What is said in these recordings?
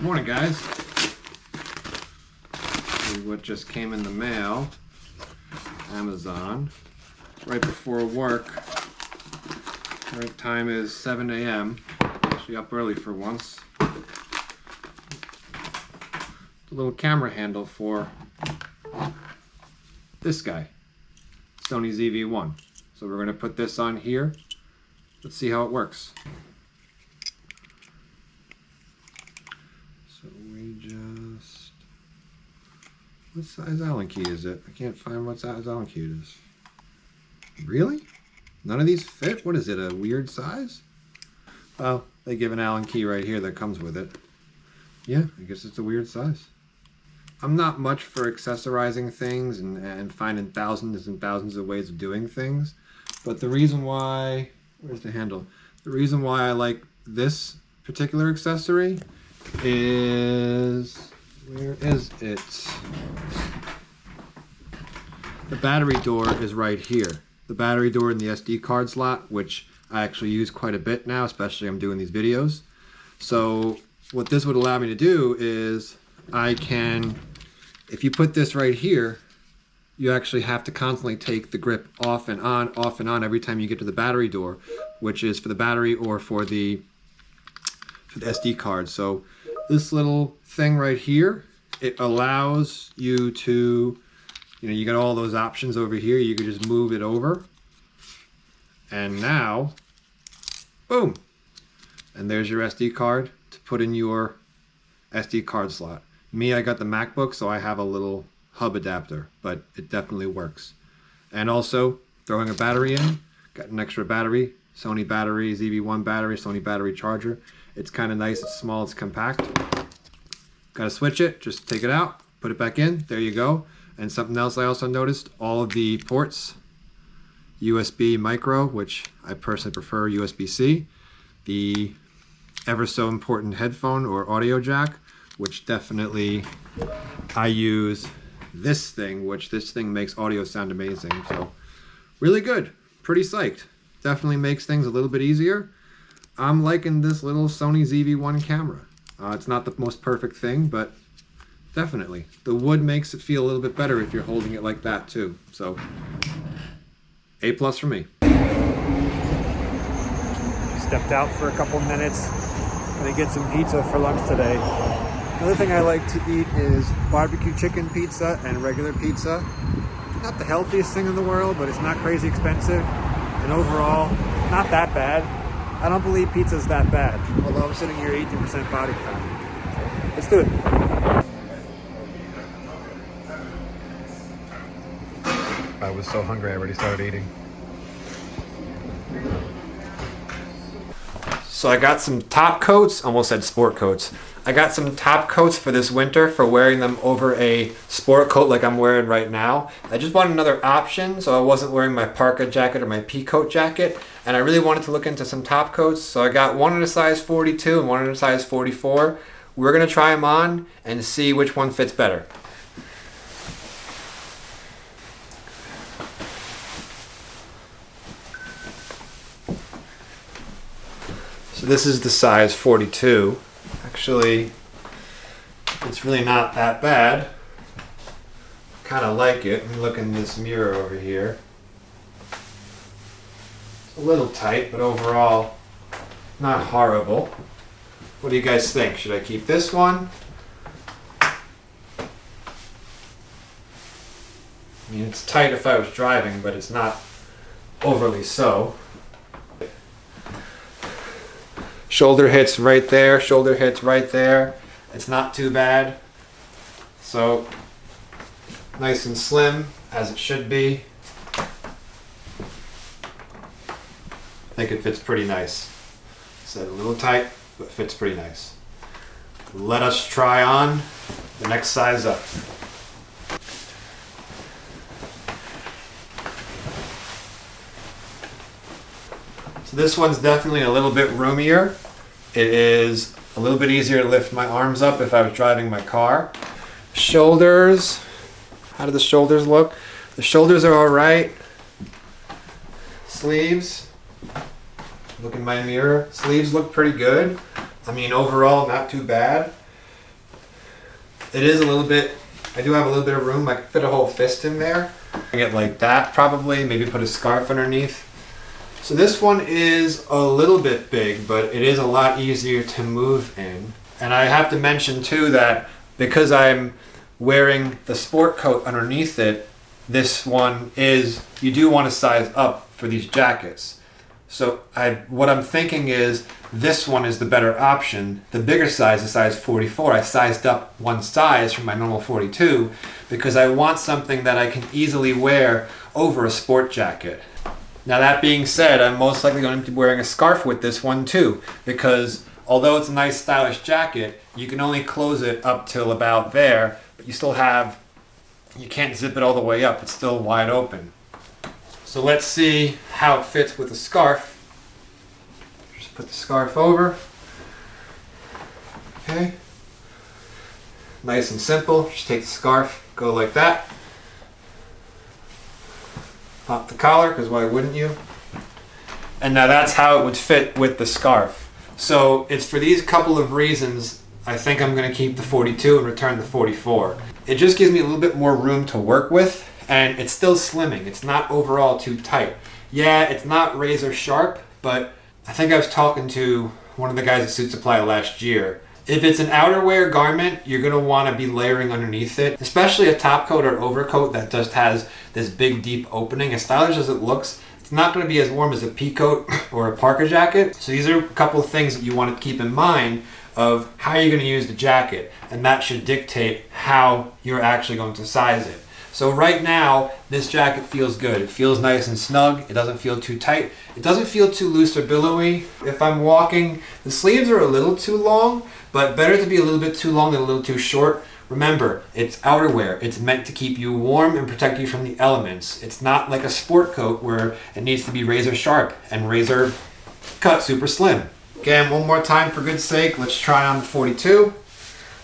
Morning, guys. See what just came in the mail. Amazon. Right before work. Right time is 7 a.m. Actually up early for once. A little camera handle for this guy. Sony ZV-1. So we're going to put this on here. Let's see how it works. So we just... What size Allen key is it? I can't find what size Allen key it is. Really? None of these fit? What is it, a weird size? Well, they give an Allen key right here that comes with it. Yeah, I guess it's a weird size. I'm not much for accessorizing things and finding thousands and thousands of ways of doing things. But the reason why... Where's the handle? The reason why I like this particular accessory is... Where is it? The battery door is right here. The battery door in the SD card slot, which I actually use quite a bit now, especially I'm doing these videos. So what this would allow me to do is I can, if you put this right here, you actually have to constantly take the grip off and on every time you get to the battery door, which is for the battery or for the SD card. So this little thing right here, it allows you to, you got all those options over here. You can just move it over. And now, boom. And there's your SD card to put in your SD card slot. Me, I got the MacBook, so I have a little hub adapter, but it definitely works. And also, throwing a battery in, got an extra battery, Sony battery, ZV-1 battery, Sony battery charger. It's kind of nice, it's small, it's compact. Got to switch it, just take it out, put it back in, there you go. And something else I also noticed, all of the ports, USB micro, which I personally prefer USB-C, the ever so important headphone or audio jack, which definitely I use this thing, which this thing makes audio sound amazing. So really good, pretty psyched. Definitely makes things a little bit easier. I'm liking this little Sony ZV-1 camera. It's not the most perfect thing, but definitely. The wood makes it feel a little bit better if you're holding it like that too. So A+ for me. Stepped out for a couple minutes. Gonna get some pizza for lunch today. Another thing I like to eat is barbecue chicken pizza and regular pizza. Not the healthiest thing in the world, but it's not crazy expensive. And overall, not that bad. I don't believe pizza's that bad, although I'm sitting here 18% body fat. So, let's do it. I was so hungry I already started eating. So I got some top coats, almost said sport coats. I got some top coats for this winter for wearing them over a sport coat like I'm wearing right now. I just wanted another option so I wasn't wearing my parka jacket or my pea coat jacket, and I really wanted to look into some top coats, so I got one in a size 42 and one in a size 44. We're gonna try them on and see which one fits better. So this is the size 42. Actually, it's really not that bad. Kind of like it. Let me look in this mirror over here. It's a little tight, but overall, not horrible. What do you guys think? Should I keep this one? I mean, it's tight if I was driving, but it's not overly so. Shoulder hits right there, shoulder hits right there. It's not too bad. So, nice and slim, as it should be. I think it fits pretty nice. So a little tight, but fits pretty nice. Let us try on the next size up. So this one's definitely a little bit roomier. It is a little bit easier to lift my arms up if I was driving my car. Shoulders, how do the shoulders look? The shoulders are all right. Sleeves, look in my mirror. Sleeves look pretty good. I mean, overall, not too bad. It is a little bit, I do have a little bit of room. I could fit a whole fist in there. Bring it like that probably, maybe put a scarf underneath. So this one is a little bit big, but it is a lot easier to move in. And I have to mention too that because I'm wearing the sport coat underneath it, this one is, you do want to size up for these jackets. So what I'm thinking is this one is the better option. The bigger size is size 44. I sized up one size from my normal 42 because I want something that I can easily wear over a sport jacket. Now that being said, I'm most likely going to be wearing a scarf with this one too, because although it's a nice stylish jacket, you can only close it up till about there, but you can't zip it all the way up. It's still wide open. So let's see how it fits with a scarf. Just put the scarf over. Okay. Nice and simple. Just take the scarf, go like that. Pop the collar, because why wouldn't you? And now that's how it would fit with the scarf. So it's for these couple of reasons I think I'm going to keep the 42 and return the 44. It just gives me a little bit more room to work with, and it's still slimming. It's not overall too tight. Yeah, it's not razor sharp, but I think I was talking to one of the guys at SuitSupply last year. If it's an outerwear garment, you're going to want to be layering underneath it, especially a top coat or overcoat that just has this big deep opening. As stylish as it looks, it's not going to be as warm as a pea coat or a parka jacket. So these are a couple of things that you want to keep in mind of how you're going to use the jacket, and that should dictate how you're actually going to size it. So right now, this jacket feels good. It feels nice and snug. It doesn't feel too tight. It doesn't feel too loose or billowy. If I'm walking, the sleeves are a little too long, but better to be a little bit too long than a little too short. Remember, it's outerwear. It's meant to keep you warm and protect you from the elements. It's not like a sport coat where it needs to be razor sharp and razor cut super slim. Again, one more time for good sake, let's try on the 42,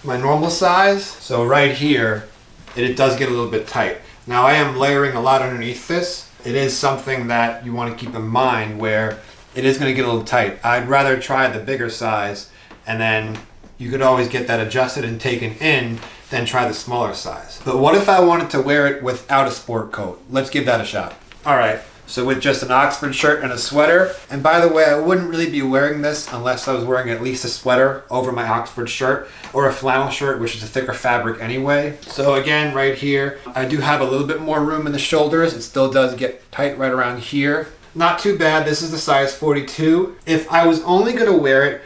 my normal size. So right here, it does get a little bit tight. Now I am layering a lot underneath this. It is something that you want to keep in mind where it is going to get a little tight. I'd rather try the bigger size, and then you could always get that adjusted and taken in, then try the smaller size. But what if I wanted to wear it without a sport coat? Let's give that a shot. All right. So with just an Oxford shirt and a sweater, and by the way, I wouldn't really be wearing this unless I was wearing at least a sweater over my Oxford shirt or a flannel shirt, which is a thicker fabric anyway. So again, right here, I do have a little bit more room in the shoulders. It still does get tight right around here. Not too bad. This is the size 42. If I was only going to wear it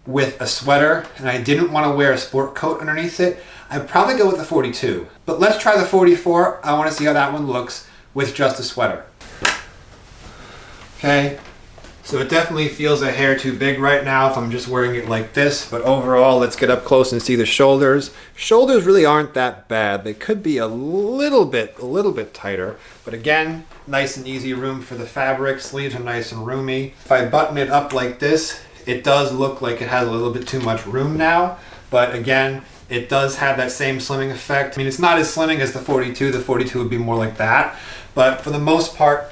with a sweater and I didn't want to wear a sport coat underneath it, I'd probably go with the 42. But let's try the 44. I want to see how that one looks with just a sweater. Okay, so it definitely feels a hair too big right now if I'm just wearing it like this, but overall, let's get up close and see the shoulders. Shoulders really aren't that bad. They could be a little bit tighter, but again, nice and easy room for the fabric. Sleeves are nice and roomy. If I button it up like this, it does look like it has a little bit too much room now, but again, it does have that same slimming effect. I mean, it's not as slimming as the 42. The 42 would be more like that, but for the most part,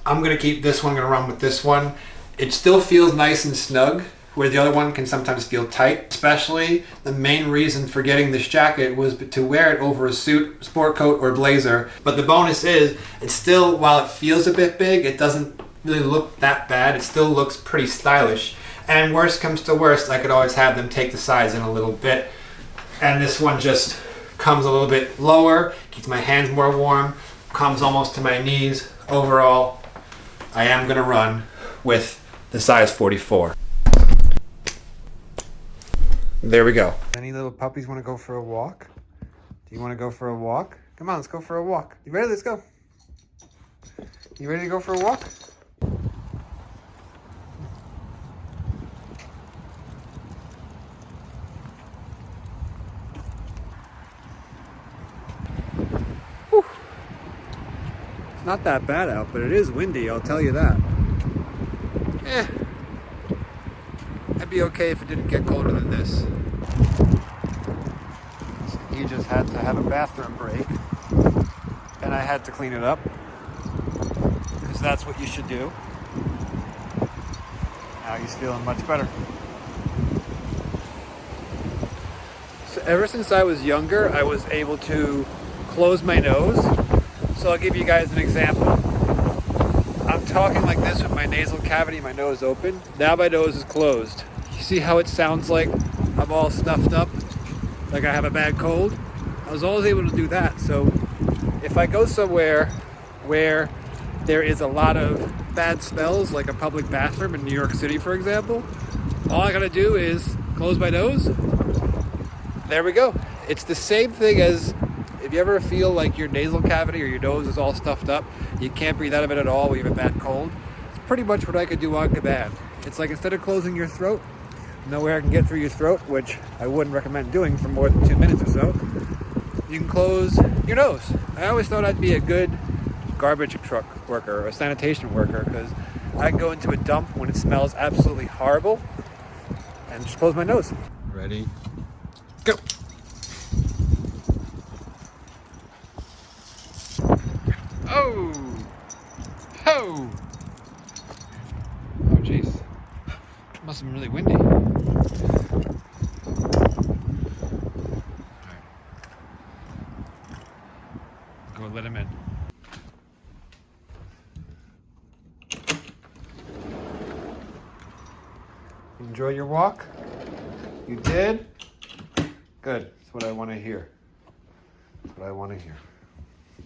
I'm going to keep this one, I'm going to run with this one. It still feels nice and snug, where the other one can sometimes feel tight. Especially the main reason for getting this jacket was to wear it over a suit, sport coat, or blazer. But the bonus is, it's still, while it feels a bit big, it doesn't really look that bad. It still looks pretty stylish. And worst comes to worst, I could always have them take the size in a little bit. And this one just comes a little bit lower, keeps my hands more warm, comes almost to my knees. Overall, I am going to run with the size 44. There we go. Any little puppies want to go for a walk? Do you want to go for a walk? Come on, let's go for a walk. You ready? Let's go. You ready to go for a walk? Whew. It's not that bad out, but it is windy, I'll tell you that. I'd be okay if it didn't get colder than this. So he just had to have a bathroom break, and I had to clean it up, because that's what you should do. Now he's feeling much better. So ever since I was younger, I was able to close my nose. So I'll give you guys an example. I'm talking like this with my nasal cavity, my nose open. Now my nose is closed. You see how it sounds like I'm all stuffed up? Like I have a bad cold? I was always able to do that. So if I go somewhere where there is a lot of bad smells, like a public bathroom in New York City, for example, all I gotta do is close my nose. There we go. It's the same thing as if you ever feel like your nasal cavity or your nose is all stuffed up, you can't breathe out of it at all when you have a bad cold. It's pretty much what I could do on command. It's like instead of closing your throat, no air can get through your throat, which I wouldn't recommend doing for more than 2 minutes or so, you can close your nose. I always thought I'd be a good garbage truck worker or a sanitation worker because I can go into a dump when it smells absolutely horrible and just close my nose. Ready? Go! Oh! Ho! Oh, jeez. Must have been really windy. Go let him in. Enjoy your walk? You did? Good. That's what I want to hear. That's what I want to hear.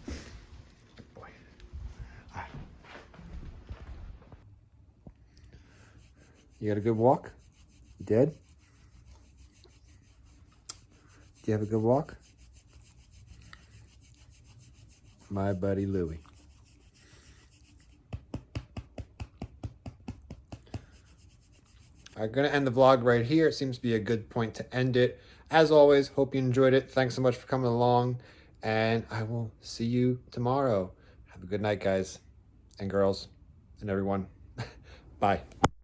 Good boy. All right. You had a good walk? You did? Do you have a good walk? My buddy Louie. I'm going to end the vlog right here. It seems to be a good point to end it. As always, hope you enjoyed it. Thanks so much for coming along, and I will see you tomorrow. Have a good night, guys and girls and everyone. Bye.